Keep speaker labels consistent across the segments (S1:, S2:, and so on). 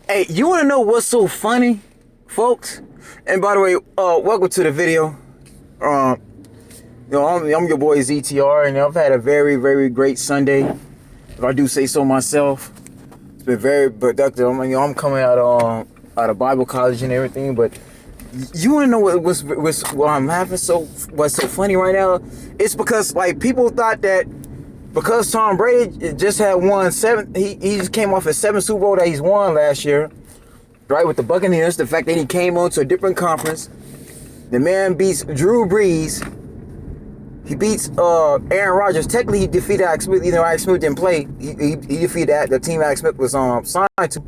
S1: Hey, you want to know what's so funny, folks? And by the way, welcome to the video. I'm your boy ZTR, and I've had a very, very great Sunday, if I do say so myself. It's been very productive. I'm coming out of Bible college and everything, but you want to know what's what's so funny right now? It's because like people thought that because Tom Brady just had won he just came off a 7 Super Bowl that he's won last year, right, with the Buccaneers. The fact that he came on to a different conference, the man beats Drew Brees. He beats Aaron Rodgers. Technically, he defeated Alex Smith. Even though Alex Smith didn't play, he defeated the team Alex Smith was signed to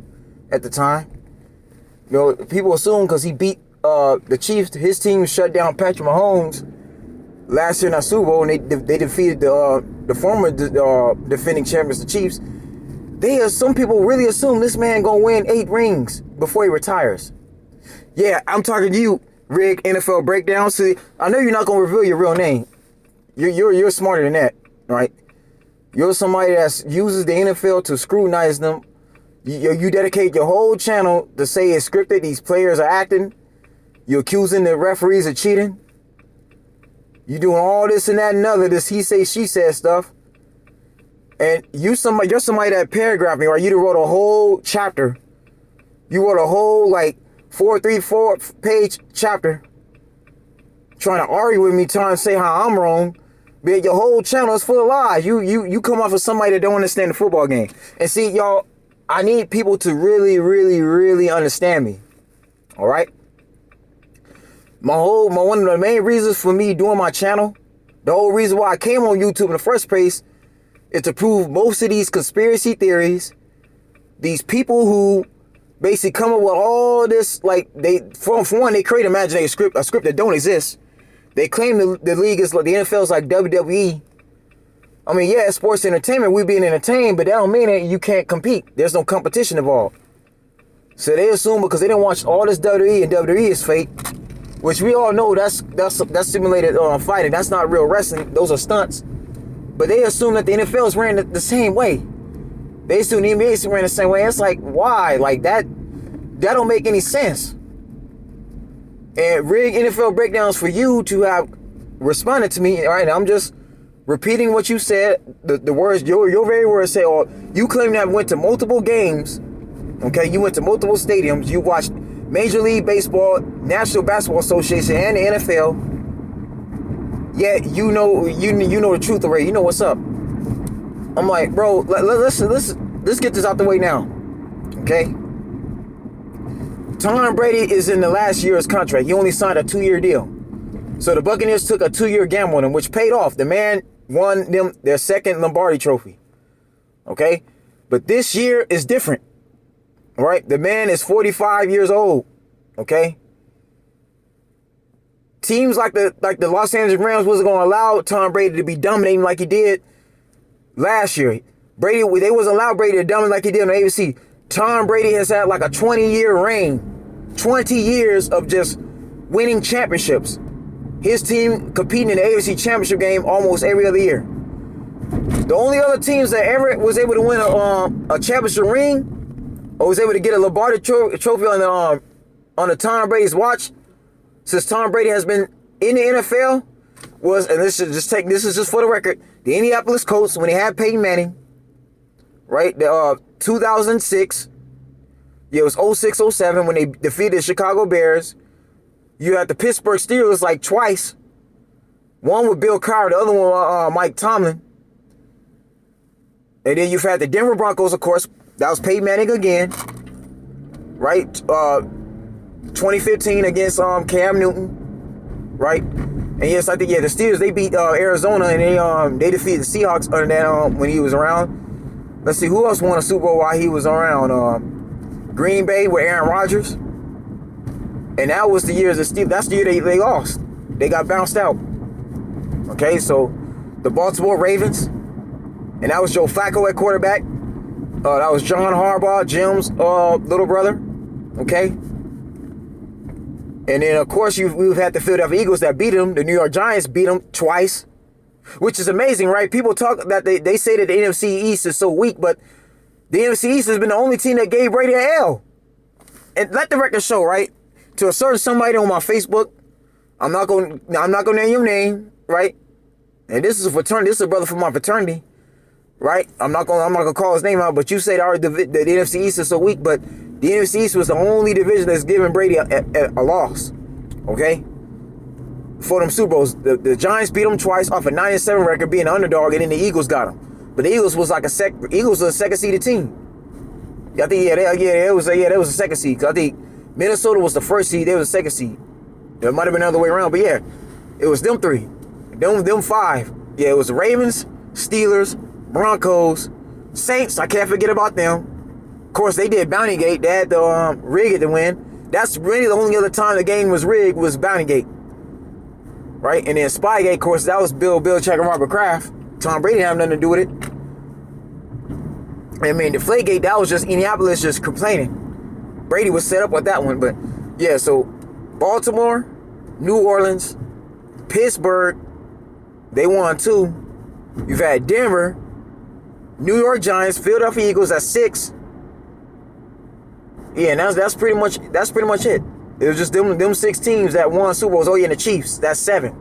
S1: at the time. You know, people assume because he beat the Chiefs, his team shut down Patrick Mahomes last year in that Super Bowl, and they defeated the former defending champions, the Chiefs. Some people really assume this man gonna win 8 rings before he retires. Yeah, I'm talking to you, Rig NFL Breakdown. See, I know you're not gonna reveal your real name. You're smarter than that, right? You're somebody that uses the NFL to scrutinize them. You dedicate your whole channel to say it's scripted. These players are acting. You're accusing the referees of cheating. You doing all this and that and other, this he say, she said stuff. And you're somebody that paragraphed me, right? You wrote a whole chapter. You wrote a whole like 4 page chapter trying to argue with me, trying to say how I'm wrong. But your whole channel is full of lies. You come off as somebody that don't understand the football game. And see, y'all, I need people to really, really, really understand me. All right? One of the main reasons for me doing my channel, the whole reason why I came on YouTube in the first place, is to prove most of these conspiracy theories, these people who basically come up with all this, like for one, they create imaginary a script that don't exist. They claim the league is like the NFL is like WWE. I mean, yeah, it's sports entertainment. We being entertained, but that don't mean that you can't compete. There's no competition involved. So they assume because they didn't watch all this WWE and WWE is fake, which we all know that's simulated fighting. That's not real wrestling. Those are stunts. But they assume that the NFL is ran the same way. They assume the NBA is ran the same way. It's like, why? Like that don't make any sense. And Rig NFL Breakdowns for you to have responded to me. All right, I'm just repeating what you said. The words, your very words say, or you claim to have went to multiple games. Okay, you went to multiple stadiums. You watched Major League Baseball, National Basketball Association, and the NFL. Yeah, you know the truth already. You know what's up. I'm like, bro, let's get this out the way now. Okay? Tom Brady is in the last year of his contract. He only signed a 2-year deal. So the Buccaneers took a 2-year gamble on him, which paid off. The man won them their second Lombardi trophy. Okay? But this year is different. All right? The man is 45 years old. Okay? Teams like the Los Angeles Rams wasn't going to allow Tom Brady to be dominating like he did last year. They wasn't allowed Brady to dominate like he did on the AFC. Tom Brady has had like a 20-year reign. 20 years of just winning championships. His team competing in the AFC championship game almost every other year. The only other teams that ever was able to win a championship ring or was able to get a Lombardi trophy on the Tom Brady's watch since Tom Brady has been in the NFL was, and this is just for the record, the Indianapolis Colts when they had Peyton Manning, right? 2006. Yeah, it was 06-07 when they defeated the Chicago Bears. You had the Pittsburgh Steelers like twice. One with Bill Cowher, the other one Mike Tomlin. And then you've had the Denver Broncos, of course. That was Peyton Manning again. Right? 2015 against Cam Newton. Right? And yes, I think, the Steelers, they beat Arizona, and they defeated the Seahawks under that when he was around. Let's see, who else won a Super Bowl while he was around? Green Bay with Aaron Rodgers. And that was the year that's the year they lost. They got bounced out. Okay, so the Baltimore Ravens, and that was Joe Flacco at quarterback. That was John Harbaugh, Jim's little brother. Okay. And then, of course, we've had the Philadelphia Eagles that beat them. The New York Giants beat them twice. which is amazing, right? People talk that they say that the NFC East is so weak, but the NFC East has been the only team that gave Brady an L. And let the record show, right? To a certain somebody on my Facebook, I'm not going to name your name, right? And this is a fraternity. This is a brother from my fraternity, right? I'm not gonna call his name out, but you say the NFC East is so weak, but the NFC East was the only division that's giving Brady a loss, okay? For them Super Bowls, the Giants beat them twice off a 9-7 record, being an underdog, and then the Eagles got them. But the Eagles was like Eagles was a second seeded team. I think it was a second seed. Cause I think Minnesota was the first seed, they was the second seed. It might have been the other way around, but yeah, it was them three, them five. Yeah, it was the Ravens, Steelers, Broncos, Saints. I can't forget about them. Of course, they did Bountygate. They had the rig it to win. That's really the only other time the game was rigged was Bountygate, right? And then Spygate, of course, that was Bill Belichick and Robert Kraft. Tom Brady didn't have nothing to do with it. I mean, Deflategate, that was just Indianapolis just complaining. Brady was set up with that one, but yeah. So Baltimore, New Orleans, Pittsburgh, they won 2. You've had Denver, New York Giants, Philadelphia Eagles at 6. Yeah, and that's pretty much it. It was just them 6 teams that won Super Bowls. Oh yeah, and the Chiefs, that's 7.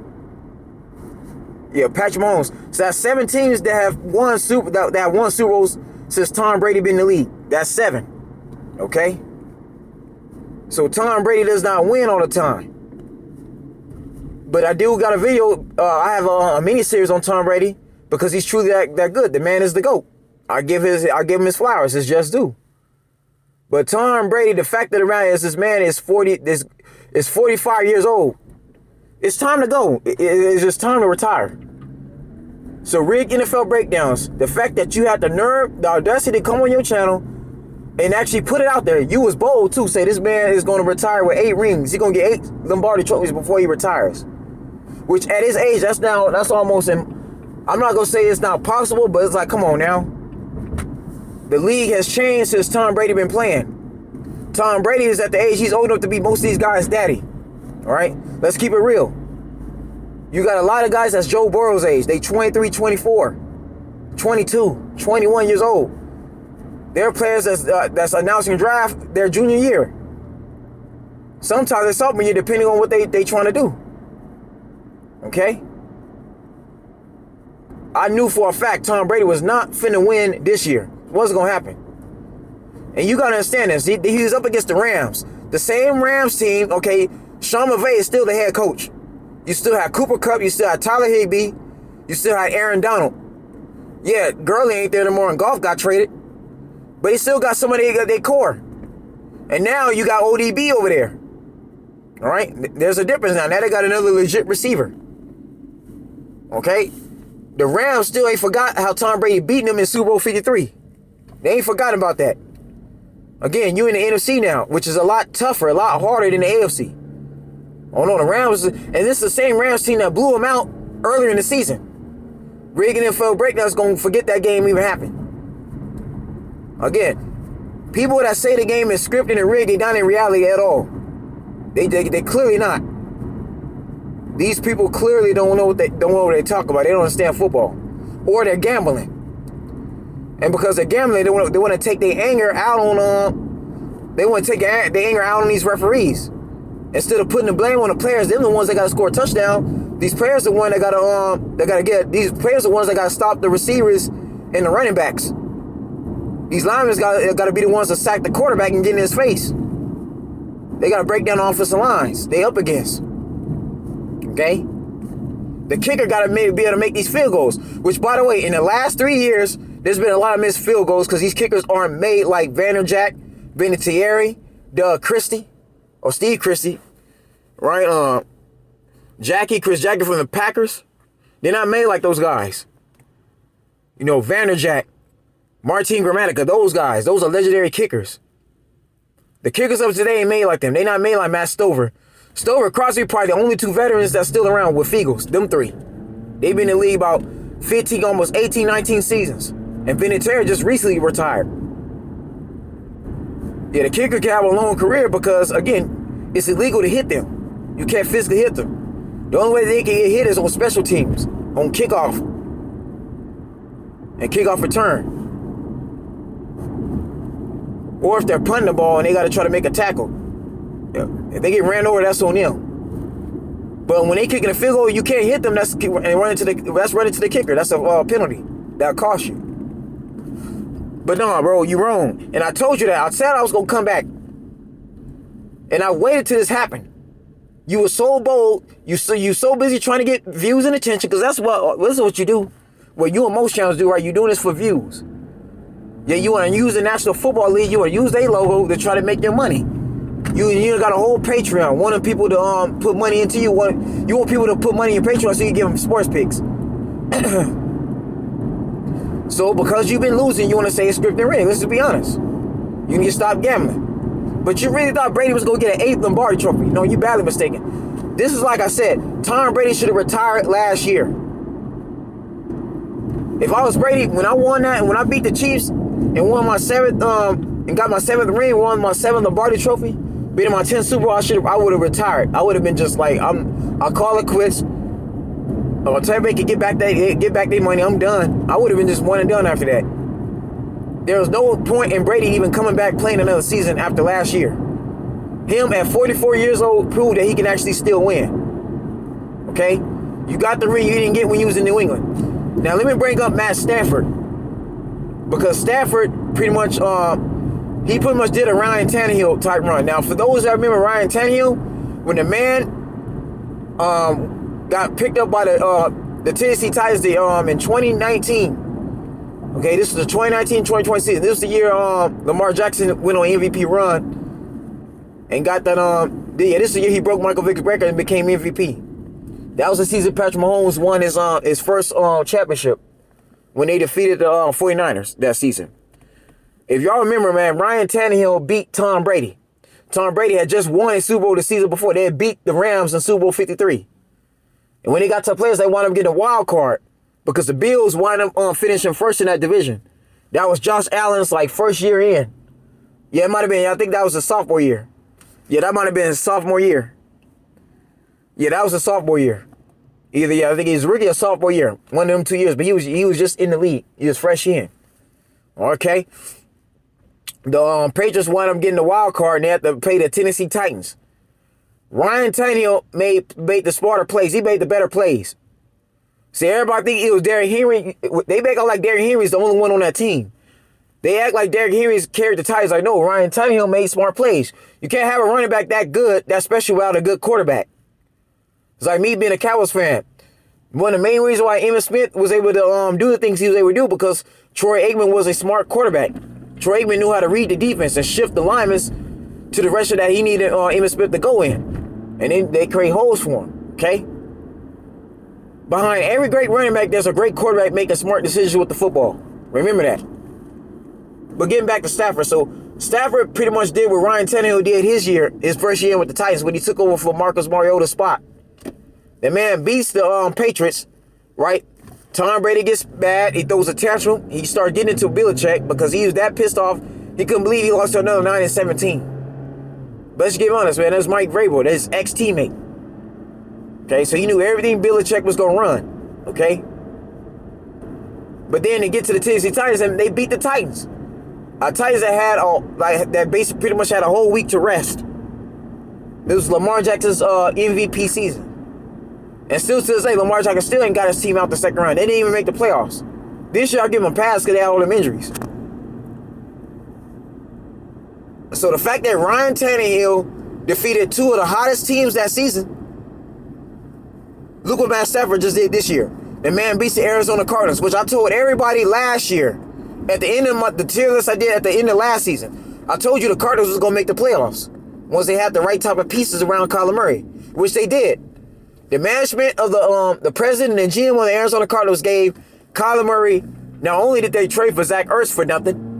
S1: Yeah, Patrick Mahomes. So that's 7 teams that have won Super Bowls since Tom Brady been in the league. That's 7. Okay? So Tom Brady does not win all the time. But I do got a video. I have a mini series on Tom Brady because he's truly that good. The man is the GOAT. I give him his flowers. It's just due. But Tom Brady, the fact of the matter is, this man is 45 years old. It's time to go. It's just time to retire. So Rigged NFL Breakdowns, the fact that you had the nerve, the audacity to come on your channel and actually put it out there. You was bold too. Say this man is going to retire with 8 rings. He's going to get 8 Lombardi trophies before he retires. Which at his age, that's almost, I'm not going to say it's not possible, but it's like, come on now. The league has changed since Tom Brady been playing. Tom Brady is at the age, he's old enough to be most of these guys' daddy. All right? Let's keep it real. You got a lot of guys that's Joe Burrow's age. They 23, 24, 22, 21 years old. There are players that's announcing draft their junior year. Sometimes it's sophomore year, depending on what they trying to do. Okay? I knew for a fact Tom Brady was not finna win this year. It wasn't gonna happen. And you gotta understand this. He was up against the Rams. The same Rams team, okay, Sean McVay is still the head coach. You still have Cooper Kupp, you still have Tyler Higbee, you still have Aaron Donald. Yeah, Gurley ain't there no more and Goff got traded. But he still got some of their core. And now you got ODB over there. All right? There's a difference now. Now they got another legit receiver. Okay? The Rams still ain't forgot how Tom Brady beating them in Super Bowl 53. They ain't forgotten about that. Again, you in the NFC now, which is a lot tougher, a lot harder than the AFC. Oh no, the Rams, and this is the same Rams team that blew them out earlier in the season. Rigged NFL Breakdown's gonna forget that game even happened. Again, people that say the game is scripted and rigged, they not in reality at all. They clearly not. These people clearly don't know what they talk about. They don't understand football, or they're gambling. And because they're gambling, they want to take their anger out on their anger out on these referees. Instead of putting the blame on the players, they're the ones that got to score a touchdown. These players are the ones that got to stop the receivers and the running backs. These linemen got to be the ones to sack the quarterback and get in his face. They got to break down the offensive lines they up against. Okay? The kicker got to be able to make these field goals. Which, by the way, in the last 3 years, there's been a lot of missed field goals because these kickers aren't made like Vanderjack, Vinatieri, Doug Christie, or Steve Christie, right? Chris Jackie from the Packers. They're not made like those guys. You know, Vanderjack, Martin Gramatica, those guys. Those are legendary kickers. The kickers of today ain't made like them. They not made like Matt Stover. Stover, Crosby, probably the only 2 veterans that's still around with Fiegels. Them 3. They've been in the league about 15, almost 18, 19 seasons. And Vinatieri just recently retired. Yeah, the kicker can have a long career because, again, it's illegal to hit them. You can't physically hit them. The only way they can get hit is on special teams. on kickoff and kickoff return. Or if they're punting the ball and they got to try to make a tackle. If they get ran over, that's on them. But when they kicking a field goal, you can't hit them. That's running to the kicker. That's a penalty. That'll cost you. But no, bro, you wrong. And I told you that. I said I was gonna come back. And I waited till this happened. You were so bold. You so busy trying to get views and attention, because this is what you do. What you and most channels do, right? You're doing this for views. Yeah, you want to use the National Football League. You want to use their logo to try to make their money. You got a whole Patreon. Wanting people to put money into you. You want people to put money in your Patreon so you can give them sports picks. So because you've been losing, you want to say it's scripted ring. Let's just be honest. You need to stop gambling. But you really thought Brady was going to get an 8th Lombardi trophy. No, you badly mistaken. This is like I said. Tom Brady should have retired last year. If I was Brady, when I won that, and when I beat the Chiefs and won my 7th, and got my 7th ring, won my 7th Lombardi trophy, beating my 10th Super Bowl, I would have retired. I would have been just like, I'll call it quits. I'll tell everybody can get back their money. I'm done. I would have been just one and done after that. There was no point in Brady even coming back playing another season after last year. Him at 44 years old proved that he can actually still win. Okay? You got the ring you didn't get when you was in New England. Now let me bring up Matt Stafford. Because Stafford pretty much did a Ryan Tannehill type run. Now for those that remember Ryan Tannehill, when the man got picked up by the Tennessee Titans in 2019. Okay, this is the 2019-2020 season. This is the year Lamar Jackson went on MVP run and got that. This is the year he broke Michael Vick's record and became MVP. That was the season Patrick Mahomes won his first championship when they defeated the 49ers that season. If y'all remember, man, Ryan Tannehill beat Tom Brady. Tom Brady had just won a Super Bowl the season before. They had beat the Rams in Super Bowl 53. And when they got to the playoffs, they wound up getting a wild card because the Bills wound up finishing first in that division. That was Josh Allen's first year in. Yeah, it might have been. I think that was his sophomore year. Yeah, that might have been his sophomore year. Yeah, that was his sophomore year. I think he was rookie or sophomore year. One of them 2 years. But he was just in the league. He was fresh in. Okay. The Patriots wound up getting the wild card and they had to play the Tennessee Titans. Ryan Tannehill made the smarter plays. He made the better plays. See, everybody think it was Derrick Henry. They make out like Derrick Henry's the only one on that team. They act like Derrick Henry's carried the Titans. Like, no, Ryan Tannehill made smart plays. You can't have a running back that good, that special, without a good quarterback. It's like me being a Cowboys fan. One of the main reasons why Emmitt Smith was able to do the things he was able to do because Troy Aikman was a smart quarterback. Troy Aikman knew how to read the defense and shift the linemen to the direction that he needed Emmitt Smith to go in. And then they create holes for him, okay? Behind every great running back, there's a great quarterback making smart decisions with the football. Remember that. But getting back to Stafford. So Stafford pretty much did what Ryan Tannehill did his first year with the Titans when he took over for Marcus Mariota's spot. The man beats the Patriots, right? Tom Brady gets bad. He throws a tantrum. He started getting into Belichick because he was that pissed off. He couldn't believe he lost to another 9-17. But let's get honest, man. That's Mike Vrabel. That's his ex-teammate. Okay, so he knew everything Belichick was going to run. Okay? But then they get to the Tennessee Titans and they beat the Titans. Titans that had that basically pretty much had a whole week to rest. It was Lamar Jackson's MVP season. And still to this day, Lamar Jackson still ain't got his team out the second round. They didn't even make the playoffs. This year, I'll give them a pass because they had all them injuries. So the fact that Ryan Tannehill defeated two of the hottest teams that season, look what Matt Stafford just did this year. The man beats the Arizona Cardinals, which I told everybody last year at the end of the tier list I did at the end of last season. I told you the Cardinals was going to make the playoffs once they had the right type of pieces around Kyler Murray, which they did. The management of the president and GM of the Arizona Cardinals gave Kyler Murray, not only did they trade for Zach Ertz for nothing,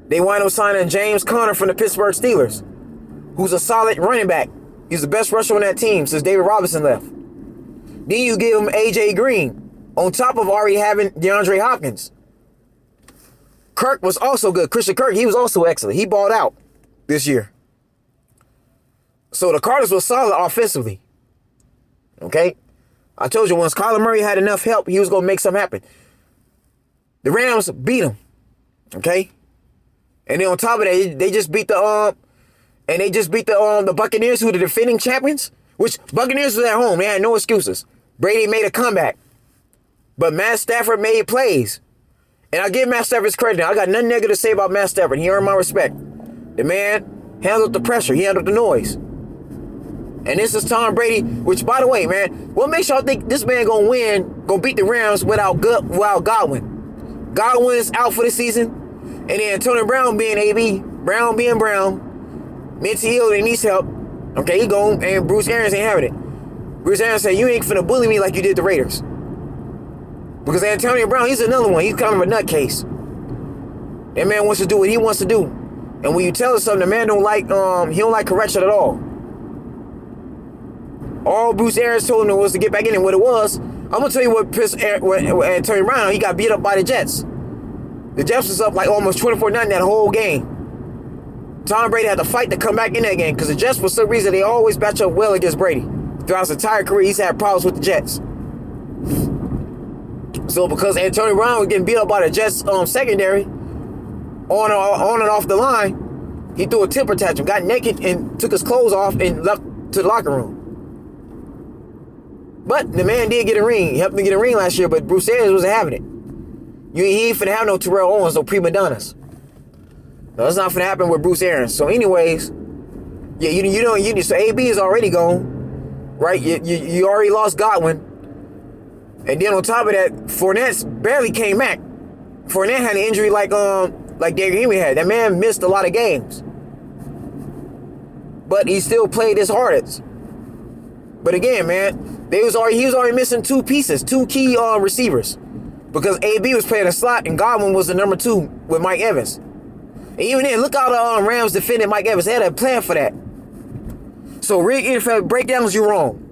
S1: they wound up signing James Conner from the Pittsburgh Steelers, who's a solid running back. He's the best rusher on that team since David Robinson left. Then you give him A.J. Green, on top of already having DeAndre Hopkins. Kirk was also good. Christian Kirk, he was also excellent. He balled out this year. So the Cardinals were solid offensively. Okay? I told you once Kyler Murray had enough help, he was gonna make something happen. The Rams beat him. Okay? And then on top of that, they just beat the Buccaneers, who are the defending champions, which Buccaneers was at home. They had no excuses. Brady made a comeback. But Matt Stafford made plays. And I give Matt Stafford his credit. I got nothing negative to say about Matt Stafford. He earned my respect. The man handled the pressure. He handled the noise. And this is Tom Brady, which, by the way, man, what makes y'all think this man gonna win, gonna beat the Rams without Godwin? Godwin's out for the season. And then Antonio Brown being AB, Brown being Brown, mentally ill and needs help. Okay, he gone, and Bruce Arians ain't having it. Bruce Arians said, you ain't finna bully me like you did the Raiders. Because Antonio Brown, he's another one. He's kind of a nutcase. That man wants to do what he wants to do. And when you tell him something, the man he don't like correction at all. All Bruce Arians told him was to get back in, and what it was, I'm gonna tell you what Antonio Brown, he got beat up by the Jets. The Jets was up like almost 24-0 that whole game. Tom Brady had to fight to come back in that game because the Jets, for some reason, they always match up well against Brady. Throughout his entire career, he's had problems with the Jets. So because Antonio Brown was getting beat up by the Jets secondary, on and off the line, he threw a temper tantrum, got naked and took his clothes off and left to the locker room. But the man did get a ring. He helped me get a ring last year, but Bruce Arians wasn't having it. He ain't finna have no Terrell Owens, no prima donnas. No, that's not finna happen with Bruce Arians. So anyways, yeah, so AB is already gone, right? You already lost Godwin. And then on top of that, Fournette barely came back. Fournette had an injury like Derrick Henry had. That man missed a lot of games. But he still played his hardest. But again, man, he was already missing two pieces, two key receivers. Because AB was playing a slot and Godwin was the number 2 with Mike Evans. And even then, look how the Rams defended Mike Evans. They had a plan for that. So Rick NFL breakdowns, you're wrong.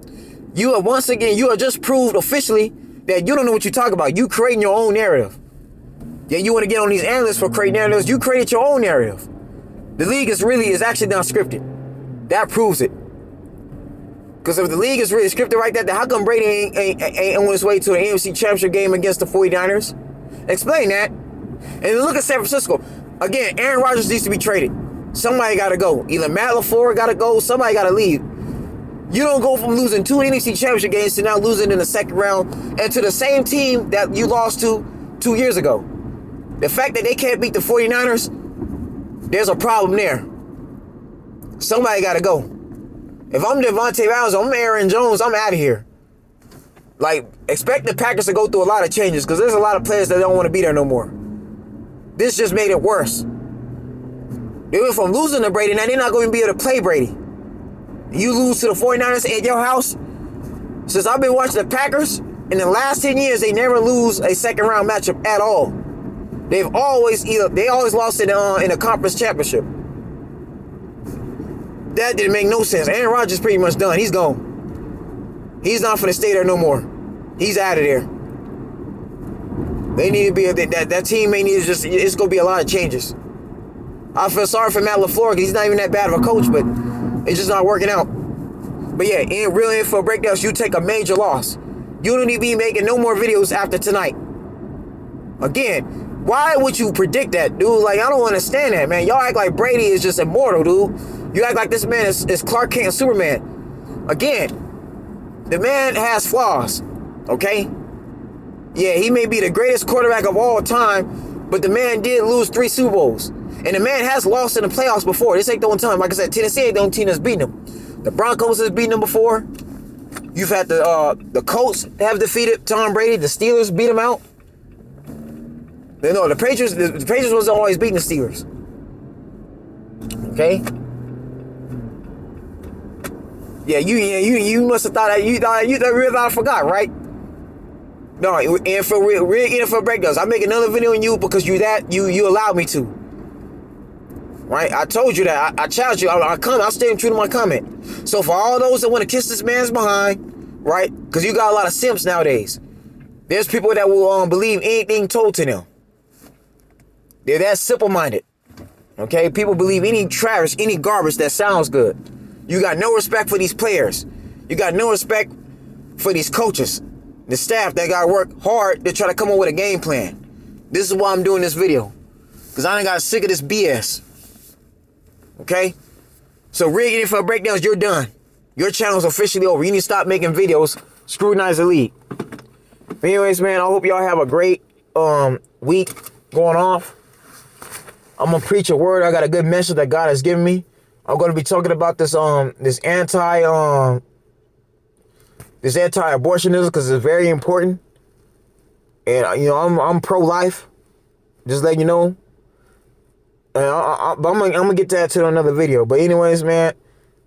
S1: You are just proved officially that you don't know what you're talking about. You creating your own narrative. Yeah, you want to get on these analysts for creating narratives. You created your own narrative. The league is actually not scripted. That proves it. Because if the league is really scripted like that, then how come Brady ain't on his way to an AFC Championship game against the 49ers? Explain that. And then look at San Francisco. Again, Aaron Rodgers needs to be traded. Somebody got to go. Either Matt LaFleur got to go. Somebody got to leave. You don't go from losing 2 NFC Championship games to now losing in the second round and to the same team that you lost to 2 years ago. The fact that they can't beat the 49ers, there's a problem there. Somebody got to go. If I'm Devontae Adams, I'm Aaron Jones, I'm out of here. Like, expect the Packers to go through a lot of changes because there's a lot of players that don't want to be there no more. This just made it worse. They went from losing to Brady, now they're not going to be able to play Brady. You lose to the 49ers at your house. Since I've been watching the Packers, in the last 10 years, they never lose a second round matchup at all. They always lost it in a conference championship. That didn't make no sense. Aaron Rodgers pretty much done. He's gone. He's not finna stay there no more. He's out of there. They need to be that team may need to just. It's gonna be a lot of changes. I feel sorry for Matt LaFleur because he's not even that bad of a coach, but it's just not working out. But yeah, in real info breakdowns, you take a major loss. You don't need to be making no more videos after tonight. Again. Why would you predict that, dude? Like, I don't understand that, man. Y'all act like Brady is just immortal, dude. You act like this man is Clark Kent and Superman. Again, the man has flaws, okay? Yeah, he may be the greatest quarterback of all time, but the man did lose 3 Super Bowls. And the man has lost in the playoffs before. This ain't the one time. Like I said, Tennessee ain't the only team that's beaten him. The Broncos has beaten him before. You've had the Colts have defeated Tom Brady. The Steelers beat him out. No, the Patriots wasn't always beating the Steelers. Okay? Yeah, you must have thought that you really thought I forgot, right? No, and for real NFL breakdowns, I make another video on you because you allowed me to. Right? I told you that. I challenged you. I stayed true to my comment. So for all those that want to kiss this man's behind, right? Because you got a lot of simps nowadays. There's people that will believe anything told to them. They're that simple-minded. Okay? People believe any trash, any garbage that sounds good. You got no respect for these players. You got no respect for these coaches, the staff that gotta work hard to try to come up with a game plan. This is why I'm doing this video. Because I done got sick of this BS. Okay? So Rig NFL Breakdowns, you're done. Your channel's officially over. You need to stop making videos. Scrutinize the league. But anyways, man, I hope y'all have a great week going off. I'm gonna preach a word. I got a good message that God has given me. I'm gonna be talking about this anti-abortionism because it's very important. And I'm pro-life. Just letting you know. And I'm gonna get to that to another video. But anyways, man,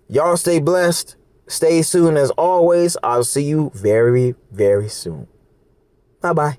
S1: y'all stay blessed. Stay tuned as always. I'll see you very, very soon. Bye-bye.